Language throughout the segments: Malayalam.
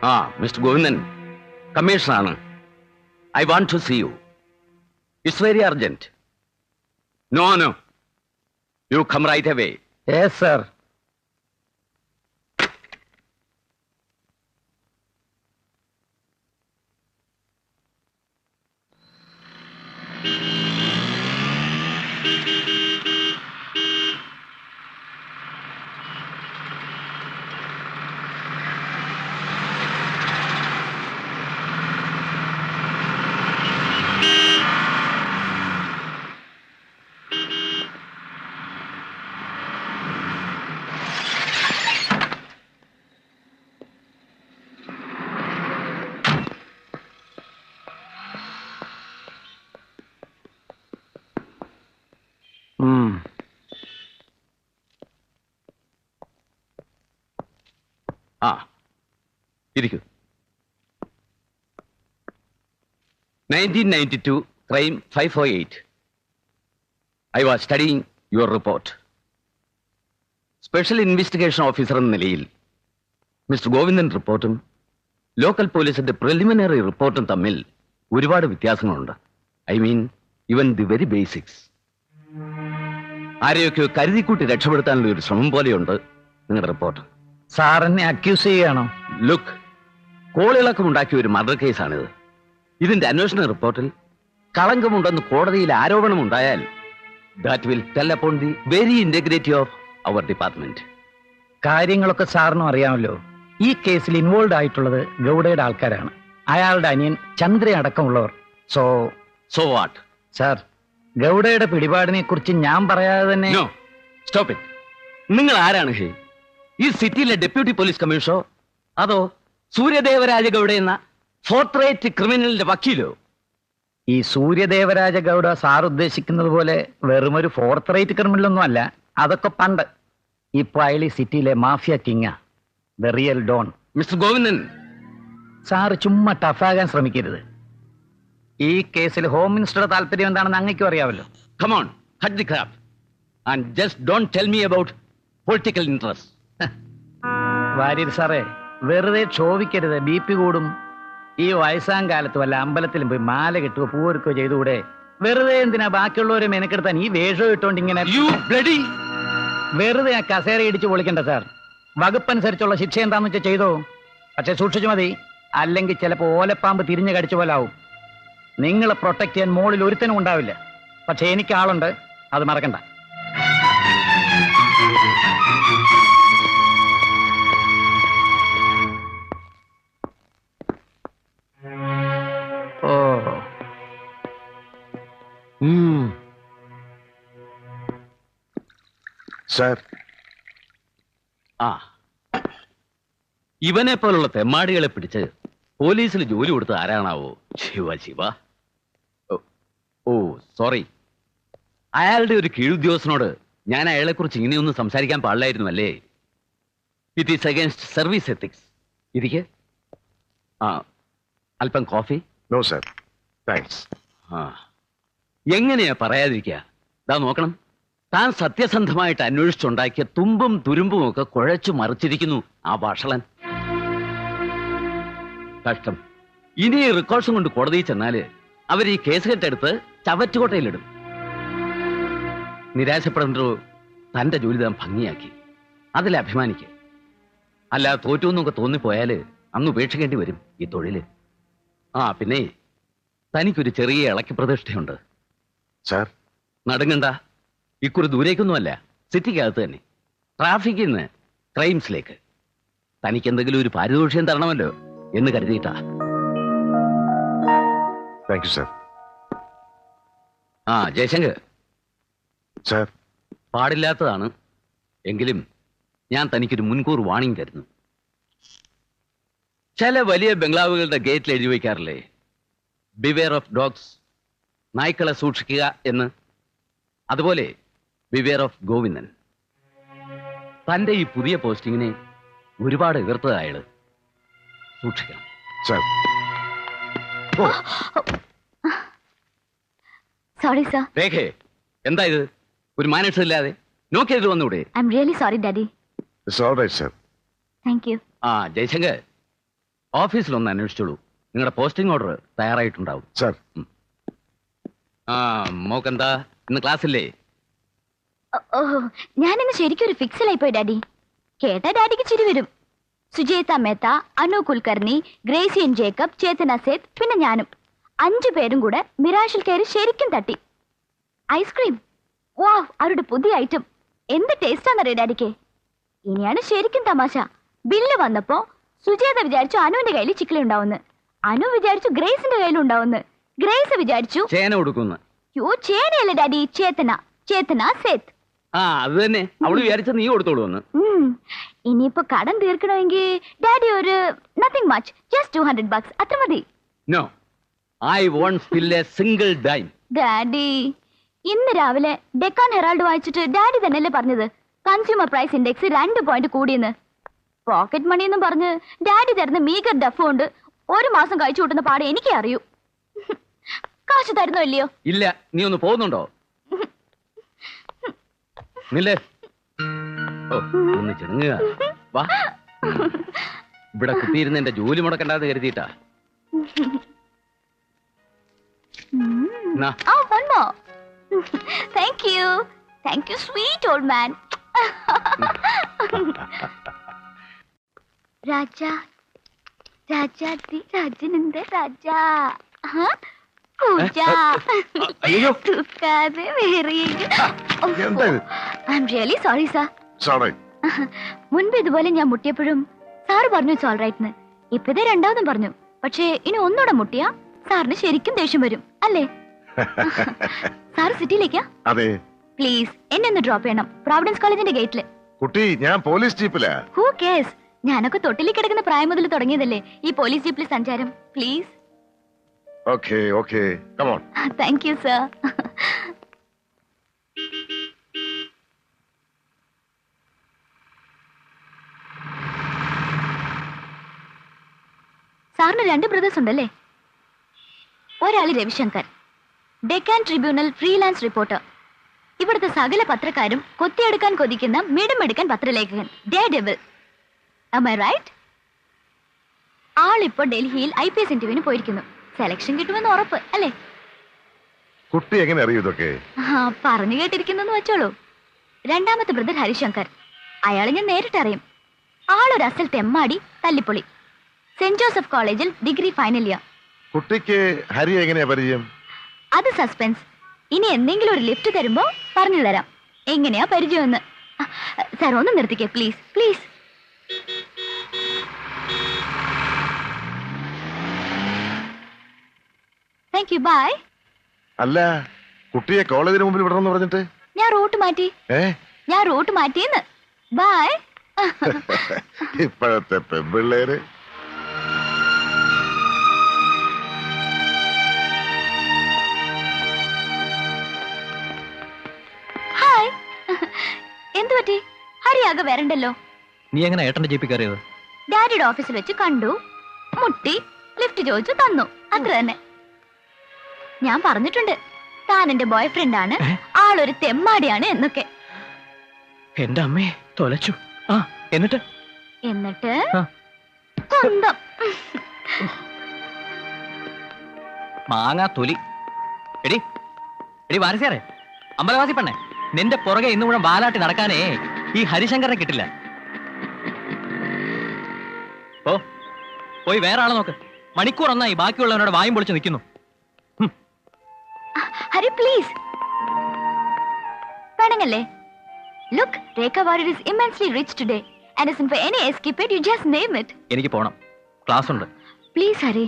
Mr. Govindan, Commissioner, I want to see you. It's very urgent. No. You come right away. Yes, sir. ഇരിക്കൂ. 1992 crime 548. I was studying your report. Special investigation officer എന്ന നിലയിൽ മിസ്റ്റർ ഗോവിന്ദൻ റിപ്പോർട്ടും ലോക്കൽ പോലീസിന്റെ പ്രിലിമിനറി റിപ്പോർട്ടും തമ്മിൽ ഒരുപാട് വ്യത്യാസങ്ങളുണ്ട്. I mean even the very basics. ആരെയൊക്കെ കരുതിക്കൂട്ടി രക്ഷപ്പെടുത്താനുള്ള ഒരു ശ്രമം പോലെയുണ്ട് നിങ്ങളുടെ റിപ്പോർട്ട്. സാറിനെ അക്യൂസ് ചെയ്യണോ? ലുക്ക്, കോളിളക്കമുണ്ടാക്കിയ ഒരു മർഡർ കേസാണിത്. ഇതിന്റെ അന്വേഷണ റിപ്പോർട്ടിൽ കളങ്കമുണ്ടെന്ന് കോടതിയിൽ ആരോപണമുണ്ടായാൽ that will tell upon the very integrity of our department. കാര്യങ്ങളൊക്കെ സാറിനും അറിയാമല്ലോ. ഈ കേസിൽ ഇൻവോൾവ് ആയിട്ടുള്ളത് ഗൗഡയുടെ ആൾക്കാരാണ്. അയാളുടെ അനിയൻ ചന്ദ്ര അടക്കമുള്ളവർ. So what? സാർ, ഗൗഡയുടെ പിടിപാടിനെ കുറിച്ച് ഞാൻ പറയാതെ തന്നെ. Stop it. നിങ്ങൾ ആരാണ് ഹേ? ഈ സിറ്റിയിലെ ഡെപ്യൂട്ടി പോലീസ് കമ്മീഷണറോ അതോ സൂര്യദേവരാജ ഗൗഡ എന്ന ഫോർത്ത് റേറ്റ് ക്രിമിനലിന്റെ വക്കീലോ? ഈ സൂര്യദേവരാജ ഗൗഡ സാർ ഉദ്ദേശിക്കുന്നത് പോലെ വെറുമൊരു ഫോർത്ത് റേറ്റ് ക്രിമിനലൊന്നും അല്ല. അതൊക്കെ പണ്ട്. ഇപ്പൊ അയാൾ ഈ സിറ്റിയിലെ മാഫിയ കിങ്ങാ, the real don. Mister Govindan, sir ചുമ്മാ ടഫാകാൻ ശ്രമിക്കരുത്. ഈ കേസിൽ ഹോം മിനിസ്റ്ററുടെ താല്പര്യം എന്താണെന്ന് അങ്ങേക്കും അറിയാമല്ലോ. Come on, cut the crap and just don't tell me about political interest. Warrier സാറേ, വെറുതെ ക്ഷോഭിക്കരുത്. BP കൂടും. ഈ വയസ്സാം കാലത്ത് വല്ല അമ്പലത്തിലും പോയി മാല കെട്ടുകയോ പൂവെടുക്കുകയോ ചെയ്തുകൂടെ? വെറുതെ എന്തിനാ ബാക്കിയുള്ളവരെ മെനക്കെടുത്താൻ ഈ വേഷം ഇട്ടോണ്ട് ഇങ്ങനെ? വെറുതെ ആ കസേര ഇടിച്ച് പൊളിക്കണ്ട സാർ. വകുപ്പനുസരിച്ചുള്ള ശിക്ഷ എന്താന്ന് വെച്ചാൽ ചെയ്തോ. പക്ഷെ സൂക്ഷിച്ചു മതി, അല്ലെങ്കിൽ ചിലപ്പോൾ ഓലപ്പാമ്പ് തിരിഞ്ഞു കടിച്ച പോലെ ആവും. നിങ്ങളെ പ്രൊട്ടക്ട് ചെയ്യാൻ മോളിൽ ഒരുത്തനും ഉണ്ടാവില്ല. പക്ഷെ എനിക്ക് ആളുണ്ട്, അത് മറക്കണ്ട. സർ, ഇവനെ പോലുള്ള തെമ്മാടികളെ പിടിച്ച് പോലീസിൽ ജോലി കൊടുത്ത് ആരാണാവോ? ശിവ. ഓ സോറി. അയാളുടെ ഒരു കീഴുദ്യോഗസ്ഥനോട് ഞാൻ അയാളെ കുറിച്ച് ഇങ്ങനെയൊന്നും സംസാരിക്കാൻ പാടില്ലായിരുന്നു അല്ലേ? It is against service ethics. ഇരിക്കെ. അല്പം കോഫി? No sir, thanks. എങ്ങനെയാ പറയാതിരിക്കുക? ഇതാ നോക്കണം, താൻ സത്യസന്ധമായിട്ട് അന്വേഷിച്ചുണ്ടാക്കിയ തുമ്പും തുരുമ്പും ഒക്കെ കുഴച്ചു മറിച്ചിരിക്കുന്നു ആ വഷളൻ. കഷ്ടം. ഇനി റെക്കോർഡ്സും കൊണ്ട് കോടതിയിൽ ചെന്നാല് അവർ ഈ കേസ് കെട്ടെടുത്ത് ചവറ്റുകൊട്ടയിലിടും. നിരാശപ്പെടേണ്ടോ, തന്റെ ജോലി താൻ ഭംഗിയാക്കി, അതിൽ അഭിമാനിക്കുക. അല്ല, തോറ്റു എന്നൊക്കെ തോന്നിപ്പോയാല് അന്ന് ഉപേക്ഷിക്കേണ്ടി വരും ഈ തൊഴില്. പിന്നെ തനിക്കൊരു ചെറിയ ഇളക്കി പ്രതിഷ്ഠയുണ്ട്. സാർ, നടുങ്ങണ്ട. ഇക്കുറി ദൂരേക്കൊന്നുമല്ല, സിറ്റിക്കകത്ത് തന്നെ. ട്രാഫിക്കിൽ നിന്ന് ക്രൈംസിലേക്ക്. തനിക്ക് എന്തെങ്കിലും ഒരു പാരിതോഷികം തരണമല്ലോ എന്ന് കരുതിയിട്ടാ. Thank you sir. Jayashankar sir, പാടില്ലാത്തതാണ്, എങ്കിലും ഞാൻ തനിക്കൊരു മുൻകൂർ വാണിംഗ് തരുന്നു. ചില വലിയ ബംഗ്ലാവുകളുടെ ഗേറ്റിൽ എഴുതി വയ്ക്കാറില്ലേ, ബിവെയർ ഓഫ് ഡോഗ്സ്, നായ്ക്കളെ സൂക്ഷിക്കുക എന്ന്? അതുപോലെ ബിവെയർ ഓഫ് ഗോവിന്ദൻ. തന്റെ ഈ പുതിയ പോസ്റ്റിങ്ങിനെ ഒരുപാട് എതിർത്തത് അയാള്. സൂക്ഷിക്കണം. Sorry sir. രേഖേ, എന്താ ഇത്? ഒരു മാനേഴ്സ് ഇല്ലാതെ നോക്കിയത് വന്നൂടെ? I am really sorry daddy. It's all right sir. Thank you. Jayashankar, ഓഫീസിലൊന്ന് അന്വേഷിച്ചോളൂ. നിങ്ങളുടെ പോസ്റ്റിംഗ് ഓർഡർ തയ്യാറായിട്ടുണ്ടാവും. സാർ. ആ മോക്കെന്താ ഇന്ന് ക്ലാസ്സില്ലേ? ഓഹോ, ഞാനിന്ന് ശരിക്കും ഒരു ഫിക്സിലായി പോയി ഡാഡി. കേട്ട ഡാഡിക്ക് ചിരി വരും. സുജേത മേത്ത, അനു കുൽക്കർണി, ഗ്രേസിയൻ ജേക്കബ്, ചേതന സേത്, പിന്നെ ഞാനും 5 പേരും കൂടെ മിറാഷിൽ കയറി ശരിക്കും തട്ടി. ഐസ്ക്രീം, വാവ്, അവരുടെ പുതിയ ഐറ്റം. എന്ത് ടേസ്റ്റാന്നറിയോ ഡാഡിക്ക്. ഇനിയാണ് ശരിക്കും തമാശ. ബില്ല് വന്നപ്പോ സുജേത വിചാരിച്ചു അനുവിന്റെ കയ്യിൽ ചിക്കലി ഉണ്ടാവുന്നു, അനു വിചാരിച്ചു ഗ്രേസിന്റെ കയ്യിലുണ്ടാവുന്നു, ഗ്രേസ് വിചാരിച്ചു ചേന കൊടുക്കുന്നു. യോ ചേനയല്ലേ ഡാഡി, ചേതന, ചേതന സേത്. ആ അത് തന്നെ, അവള് വിചാരിച്ച നീ കൊടുത്തോളൂ എന്ന്. ഇനിയിപ്പോ കടം തീർക്കണമെങ്കിൽ ഡാഡി ഒരു നത്തിങ് മച്ച്, ജസ്റ്റ് $200 അത്ര മതി. No, I won't spill a single dime. Daddy, ഇന്ന് രാവിലെ ഡെക്കാൻ ഹെറാൾഡ് വായിച്ചിട്ട് ഡാഡി തന്നെയല്ലേ പറഞ്ഞത് കൺസ്യൂമർ പ്രൈസ് ഇൻഡെക്സ് 2 പോയിന്റ് കൂടിയെന്ന്. പോക്കറ്റ് മണി എന്നും പറഞ്ഞ് ഡാഡി തരുന്ന മീഗർ ഡഫ് കൊണ്ട് 1 മാസം കഴിച്ചു കൂട്ടുന്ന പാടെ എനിക്കേ അറിയൂ. കാശ് തരുന്നോ ഇല്ലയോ? ഇല്ല. നീ ഒന്ന് പോകുന്നുണ്ടോ? നില്ലേ. ഓ, ഒന്ന് ചെണുങ്ങുക. വാ, ഇവിടെ കുത്തിയിരുന്ന് എന്റെ ജോലി മുടക്കണ്ടെന്ന് കരുതിയിട്ടാ. Oh, one more. Thank you. Thank you, sweet old man. Raja, Raja di Rajaninde Raja. Huh? Pooja. അയ്യോ. Tukade meriyenge. എന്താ ഇത്? I'm really sorry, sir. Sorry. മുൻപ് ഇതുപോലെ ഞാൻ മുട്ടിയപ്പോഴും സാറ് പറഞ്ഞു ഇറ്റ്സ് ഓൾ റൈറ്റ് എന്ന്. ഇപ്പതേ രണ്ടാമതും പറഞ്ഞു. പക്ഷേ ഇനി ഒന്നുകൂടെ മുട്ടിയാ സാറിന് ശരിക്കും ദേഷ്യം വരും അല്ലേ? സാറ് സിറ്റിയിലേക്കാ? അതെ. പ്ലീസ് എന്നെ ഒന്ന് ഡ്രോപ്പ് ചെയ്യണം, പ്രോവിഡൻസ് കോളേജിന്റെ ഗേറ്റില്. കുട്ടി, ഞാൻ പോലീസ് ജീപ്പിലാ. ഹൂ കേസ്, ഞാനൊക്കെ തൊട്ടിലേക്ക് കിടക്കുന്ന പ്രായം മുതൽ തുടങ്ങിയതല്ലേ ഈ പോലീസ് ജീപ്പിൽ സഞ്ചാരം. Please. Okay okay, come on. Thank you sir. സാറിന് 2 ബ്രദേഴ്സ് ഉണ്ടല്ലേ? ഒരാള് രവിശങ്കർ, ഡെക്കാൻ ട്രിബ്യൂണൽ ഫ്രീലാൻസ് റിപ്പോർട്ടർ. ഇവിടുത്തെ സകല പത്രക്കാരും കൊത്തിയെടുക്കാൻ കൊതിക്കുന്ന മിടുമെടുക്കാൻ പത്രലേഖകൻ, daredevil. Am I right? ആളിപ്പോ ഡൽഹിയിൽ IPS ഇന്റർവ്യൂവിന് പോയിരിക്കുന്നു. സെലക്ഷൻ കിട്ടുമെന്ന് ഉറപ്പ് അല്ലേ? കുട്ടി എങ്ങനെ അറിയൂ ഇതൊക്കെ? പറഞ്ഞു കേട്ടിരിക്കുന്നു വെച്ചോളൂ. രണ്ടാമത്തെ ബ്രദർ ഹരിശങ്കർ, അയാളെ ഞാൻ നേരിട്ടറിയും. ആളൊരു അസൽ തെമ്മാടി, തല്ലിപ്പൊളി. സെന്റ് ജോസഫ് കോളേജിൽ ഡിഗ്രി ഫൈനൽ ഇയർ. കുട്ടിക്ക് ഹരി എങ്ങനെയാ പരിചയം? അത് സസ്പെൻസ്. ഇനി എന്തെങ്കിലും ഒരു ലിഫ്റ്റ് തരുമ്പോ പറഞ്ഞു തരാം എങ്ങനെയാ പരിചയമെന്ന്. സാർ ഒന്ന് നിർത്തിക്കേ please please. Thank you, bye. അല്ല, കുട്ടിയെ കോളേജിന് മുമ്പിൽ വിടണമെന്ന് പറഞ്ഞിട്ട് ഞാൻ റൂട്ട് മാറ്റി. ഞാൻ റൂട്ട് മാറ്റിയെന്ന്. ബൈ. ഇപ്പോഴത്തെ പെൺപിള്ളേര്. ഹായ്. എന്തു പറ്റി? ഹരിയാകെ വരണ്ടല്ലോ. നീ എങ്ങനെ ഏട്ടന്റെ ജീപ്പിൽ കയറിയത്? ഡാഡിയുടെ ഓഫീസിൽ വെച്ച് കണ്ടു, മുട്ടി, ലിഫ്റ്റ് ചോദിച്ചു, തന്നു, അത്ര തന്നെ. ഞാൻ പറഞ്ഞിട്ടുണ്ട് താൻ എന്റെ ബോയ് ഫ്രണ്ട് ആണ്, ആളൊരു തെമ്മാടിയാണ് എന്നൊക്കെ. എന്റെ അമ്മയെ തൊലച്ചു. എന്നിട്ട് എന്നിട്ട് സ്വന്തം മാങ്ങാ തൊലി. എടി എടി വാരസ്യാറേ, അമ്പലവാസി പെണ്ണെ, നിന്റെ പുറകെ ഇന്നു മുഴുവൻ വാലാട്ടി നടക്കാനേ ഈ ഹരിശങ്കരനെ കിട്ടില്ല. ഓ, പോയി വേറെ ആളെ നോക്ക്. മണിക്കൂർ ഒന്നായി ബാക്കിയുള്ളവനോട് വായും പൊളിച്ച് നിൽക്കുന്നു. ഹരി പ്ലീസ് വേണങ്ങല്ലേ. Look, Rekha Warrior is immensely rich today and isn't for any escapade, you just name it. എനിക്ക് പോണം, ക്ലാസ് ഉണ്ട്. പ്ലീസ് ഹരി,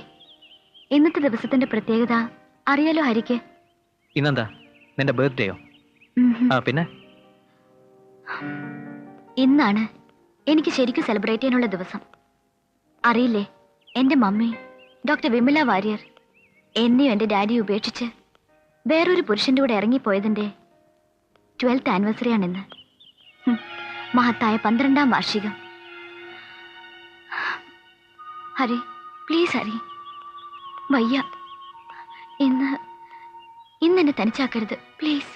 ഇന്നത്തെ ദിവസത്തിന്റെ പ്രത്യേകത അറിയാലോ ഹരിക്ക്? ഇന്നെന്താ നിന്റെ ബർത്ത്ഡേയോ? പിന്നെ ഇന്നാണ് എനിക്ക് ശരിക്കും സെലിബ്രേറ്റ് ചെയ്യാനുള്ള ദിവസം. അറിയില്ലേ, എന്റെ മമ്മി ഡോക്ടർ വിമല വാര്യർ എന്നെയും എന്റെ ഡാഡിയെ ഉപേക്ഷിച്ച് വേറൊരു പുരുഷന്റെ കൂടെ ഇറങ്ങിപ്പോയതിന്റെ 12th ആനിവേഴ്സറിയാണിന്ന്. മഹത്തായ 12ാം വാർഷികം. ഹരി പ്ലീസ് ഹരി, വയ്യ, ഇന്ന് എന്നെ തനിച്ചാക്കരുത് please.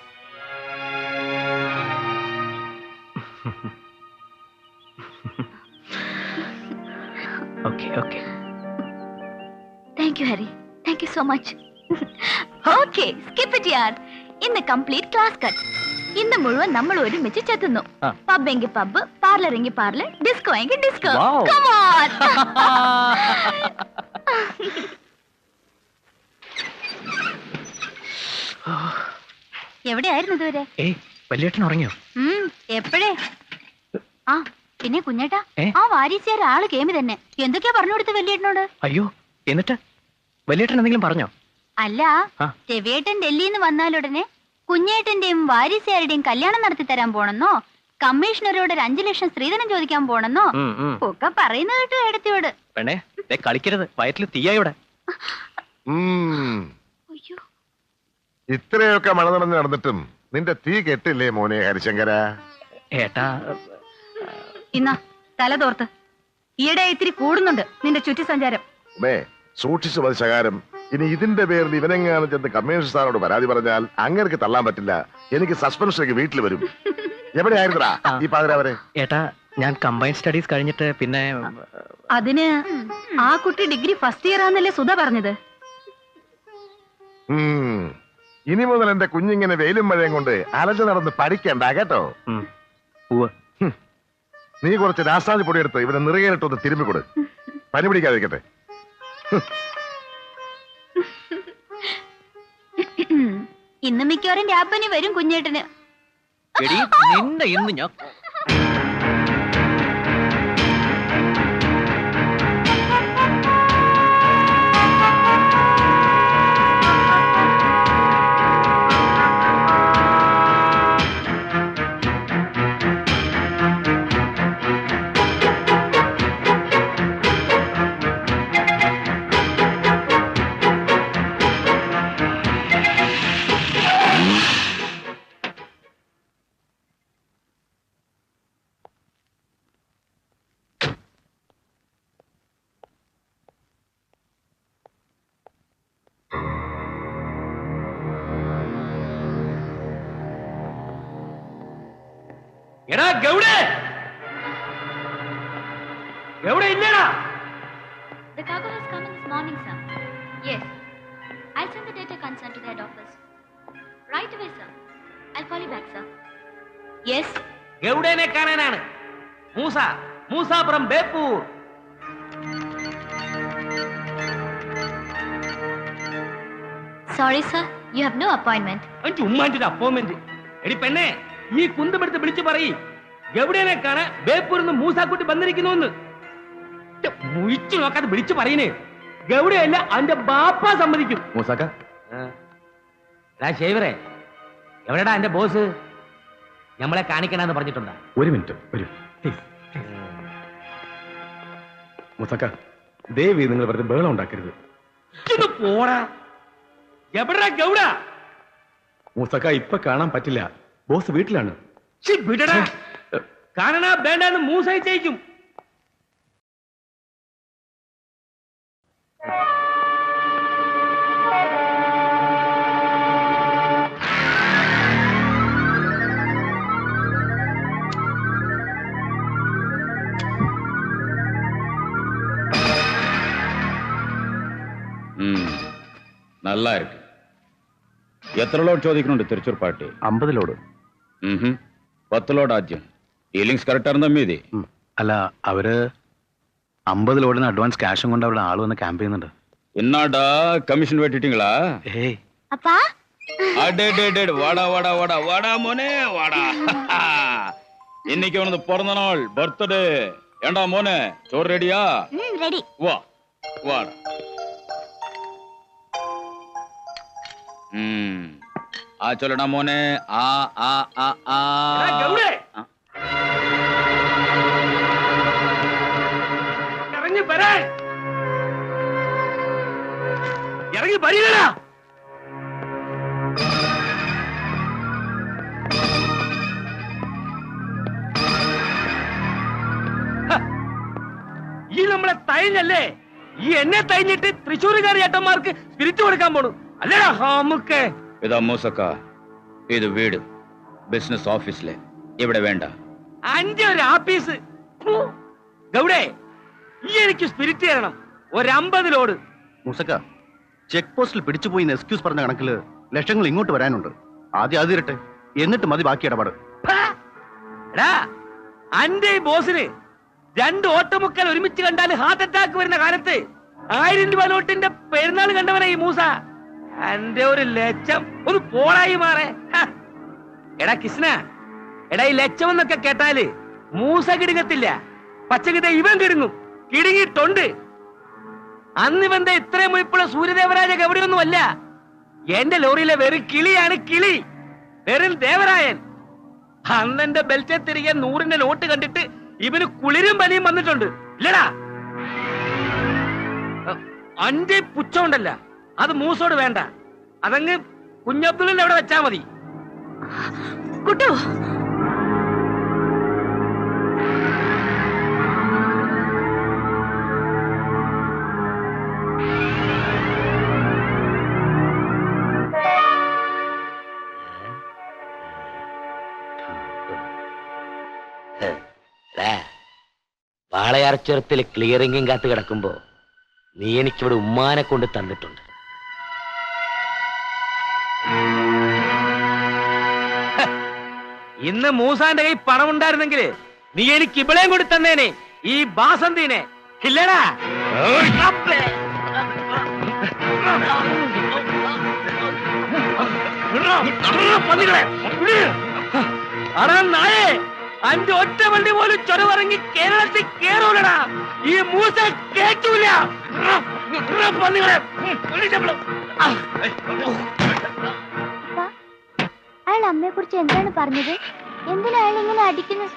Okay okay thank you Hari, thank you so much. Okay, skip it യാർ. ഇന്ന് കംപ്ലീറ്റ് ക്ലാസ് കട്ട്. ഇന്ന് മുഴുവൻ നമ്മൾ ഒരുമിച്ച് ചെത്തുന്നു. പബ് എങ്കിൽ പബ്, പാർലർ എങ്കിൽ പാർലർ, ഡിസ്കോ എങ്കിൽ ഡിസ്കോ. Come on. എവിടെയായിരുന്നു ഇതുവരെ? വല്യേട്ടൻ ഉറങ്ങിയോ? എപ്പോഴേ? ആ പിന്നെ കുഞ്ഞേട്ടാ, ആ വാരീസിയാർ ആള് കേമി തന്നെ. എന്തൊക്കെയാ പറഞ്ഞു കൊടുത്ത വല്യേട്ടനോട്? അയ്യോ, എന്നിട്ട് വല്യേട്ടൻ എന്തെങ്കിലും പറഞ്ഞോ? അല്ല, രവിയേട്ടൻ ഡൽഹിയിൽ നിന്ന് വന്നാലുടനെ കുഞ്ഞേട്ടന്റെയും വാരീസിയാരുടെയും കല്യാണം നടത്തി തരാൻ പോണെന്നോ, കമ്മീഷണറോട് 5 ലക്ഷം സ്ത്രീധനം ചോദിക്കാൻ പോണെന്നോ ഒക്കെ പറയുന്നത് കേട്ടു ഏടത്തിയോട്. പെണ്ണേ, കളിക്കരുത്, വയറ്റിൽ തീയായോടെ. ഇത്രയൊക്കെ മഴ നടന്ന് നടന്നിട്ടും നിന്റെ തീ കെട്ടില്ലേ മോനെ ഹരിശങ്കര? ഏട്ടാ, ഇന്നാ തല തോർത്ത്. ഈയിടെ ഇത്തിരി കൂടുന്നുണ്ട് നിന്റെ ചുറ്റി സഞ്ചാരം. സൂക്ഷിച്ചു മതി ശകാരം. ഇനി ഇതിന്റെ പേരിൽ ഇവനെങ്ങാനും ചെന്ന് കമ്മീഷൻ സാറോട് പരാതി പറഞ്ഞാൽ അങ്ങനെക്ക് തള്ളാൻ പറ്റില്ല. എനിക്ക് സസ്പെൻഷനൊക്കെ വീട്ടിൽ വരും. എവിടെയായിരുന്നടാ ഈ പാതിരാവരെ? ഏട്ടാ, ഞാൻ കമ്പൈൻ സ്റ്റഡീസ് കഴിഞ്ഞിട്ട് പിന്നെ അതിന് ആ കുട്ടി ഡിഗ്രി ഫസ്റ്റ് ഇയർ ആണെന്നല്ലേ സുധ പറഞ്ഞത്. ഇനി മുതൽ എന്റെ കുഞ്ഞിങ്ങനെ വെയിലും മഴയും കൊണ്ട് അലഞ്ഞു നടന്ന് പഠിക്കണ്ട കേട്ടോ. നീ കുറച്ച് രാസാദി പൊടി എടുത്ത് ഇവനെ നിറകേലിട്ടൊന്ന് തിരുമ്മിക്കൊടു, പനി പിടിക്കാതിരിക്കട്ടെ. ഇന്ന് മിക്കവാറും രാപ്പനി വരും കുഞ്ഞേട്ടന്. നിന്നെ ഇന്ന് ഞാൻ The cargo has come in this morning, sir. Yes. I'll send the data concern to the head office. Right away, sir. I'll call you back, sir. Yes. ഗൗഡനെ കാണാനാണ്. Moosa from Beypore. Sorry, sir. You have no appointment. ഉമ്മാന്റെ അപ്പോയിന്റ്മെന്റ്. എടി പെണ്ണെ, ഈ കുന്തമെടുത്ത് വിളിച്ചു പറയ്, ഗൗഡനെ കാണാൻ ബേപ്പൂരിന്ന് മൂസാക്കുട്ടി വന്നിരിക്കുന്നു. മുഴിച്ചു നോക്കാതെ വിളിച്ചു പറയുന്നേ. ഗൗഡയല്ല, അവന്റെ ബാപ്പ സമ്മതിക്കും. മൂസാക്ക, ഷേവറെ, എവിടെടാ എന്റെ ബോസ്? നമ്മളെ കാണിക്കണമെന്ന് പറഞ്ഞിട്ടുണ്ടാ? ഒരു മിനിറ്റ് വരൂ. മൂസാക്ക, ദേവി നിങ്ങൾ വെറുതെ ബഹളം ഉണ്ടാക്കരുത്. പോടാ. എവിടെടാ ഗൗഡ? മൂസാക്ക, ഇപ്പൊ കാണാൻ പറ്റില്ല, ബോസ് വീട്ടിലാണ്. വിടടാ, കാണണ വേണ്ടെന്ന് മൂസായി ചെയ്യിക്കും. நல்லா இருக்கு. எத்தனை லோட் ചോദിക്കുന്നുണ്ട് തിരുച്ചൂർ പാർട്ടി? 50 ലോഡ്. 10 ലോഡ് ആദ്യം. ഡീലിങ്സ് കറക്റ്റ് ആയിരുന്ന മീതി. അല്ല, അവര് 50 ലോഡിന് അഡ്വാൻസ് ക്യാഷും കൊണ്ട് അവിടെ ആള് വന്ന് ക്യാമ്പ് ചെയ്യുന്നുണ്ട്. എന്നാടാ കമ്മീഷൻ വെട്ടിട്ടീங்களா? ഏയ് അപ്പാ, അടേടേടേ, വാടാ വാടാ വാടാ വാടാ മോനെ വാടാ. இன்னைக்கு அவனது பிறந்த நாள், பர்த்டே. ஏண்டா മോനെ, ചോറ് റെഡിയാ? ready. വാ വാടാ. ആ ചൊല്ലടാ മോനെ. ആ ആ ആ ആ ഇറങ്ങി വരാൻ. ഇറങ്ങി വരികടാ. ഈ നമ്മളെ തൈഞ്ഞല്ലേ? ഈ എന്നെ തൈഞ്ഞിട്ട് തൃശ്ശൂരുകാരി ഏട്ടന്മാർക്ക് സ്പിരിറ്റ് കൊടുക്കാൻ പോണു അല്ലേടാ? നമുക്ക് ഇതാ മൂസക്ക, ഇത് വീട്, ബിസിനസ് ഓഫീസിലെ. ഇവിടെ വേണ്ട. അന്റെ ഒരു ആഫീസ്. ഗൗഡേ, ഈ എനിക്ക് സ്പിരിറ്റ് തരണം. ഒരു 50 ലോഡ്. മൂസക്ക, ചെക്ക് പോസ്റ്റിൽ പിടിച്ചുപോയി എക്സ്ക്യൂസ് പറഞ്ഞ കണക്കില് ലക്ഷങ്ങൾ ഇങ്ങോട്ട് വരാനുണ്ട്. ആദ്യം അത് തീരട്ടെ, എന്നിട്ട് മതി ബാക്കി ഇടപാട്. എടാ, അന്റെ ഈ ബോസിന് 2 ഓട്ടമുക്കൽ ഒരുമിച്ച് കണ്ടാൽ ഹാർട്ട് അറ്റാക്ക് വരുന്ന കാലത്ത് 1000 രൂപ നോട്ടിന്റെ പെരുന്നാൾ കണ്ടവനാ ഈ മൂസ. എന്റെ ഒരു ലക്ഷം ഒരു പോളായി മാറേ. എടാ കൃഷ്ണ, എടാ ഈ ലക്ഷം എന്നൊക്കെ കേട്ടാല് മൂസ കിടുങ്ങത്തില്ല, പച്ചക്കിത ഇവൻ കിടുങ്ങും, കിടുങ്ങിയിട്ടുണ്ട്. അന്നിവന്റെ ഇത്രയും മുഴുപ്പുള്ള സൂര്യദേവരാജ എവിടെയൊന്നും അല്ല. എന്റെ ലോറിയിലെ വെറും കിളിയാണ്, കിളി, വെറും ദേവരായൻ. അന്നെന്റെ ബെൽറ്റ് തിരികെ 100ന്റെ നോട്ട് കണ്ടിട്ട് ഇവന് കുളിരും പനിയും വന്നിട്ടുണ്ട് ഇല്ലടാ. അന്റെ പുച്ഛമുണ്ടല്ല, അത് മൂസോട് വേണ്ട, അതങ്ങ് കുഞ്ഞബ്ദുള്ളിന്റെ അവിടെ വെച്ചാ മതി. കുട്ടു, വാളയാർച്ചുരത്തിൽ ക്ലിയറിംഗും കാത്ത് കിടക്കുമ്പോ നീ എനിക്കിവിടെ ഉമ്മാനെ കൊണ്ട് തന്നിട്ടുണ്ട്. ഇന്ന് മൂസാന്റെ കൈ പണം ഉണ്ടായിരുന്നെങ്കിൽ നീ എനിക്ക് ഇവിടെയും കൂടി തന്നേനെ, ഈ ബാസന്തിനെ ഇല്ലടാ. അടാ നായേ, അന്റെ ഒറ്റ വണ്ടി പോലും ചൊരവിറങ്ങി കേരളത്തിൽ കേറൂലടാ. ഈ മൂസ കേറ്റൂല. അയാൾ അമ്മയെ കുറിച്ച് എന്താണ് പറഞ്ഞത്? എന്തിനാ അയാൾ ഇങ്ങനെ അടിക്കുന്നത്?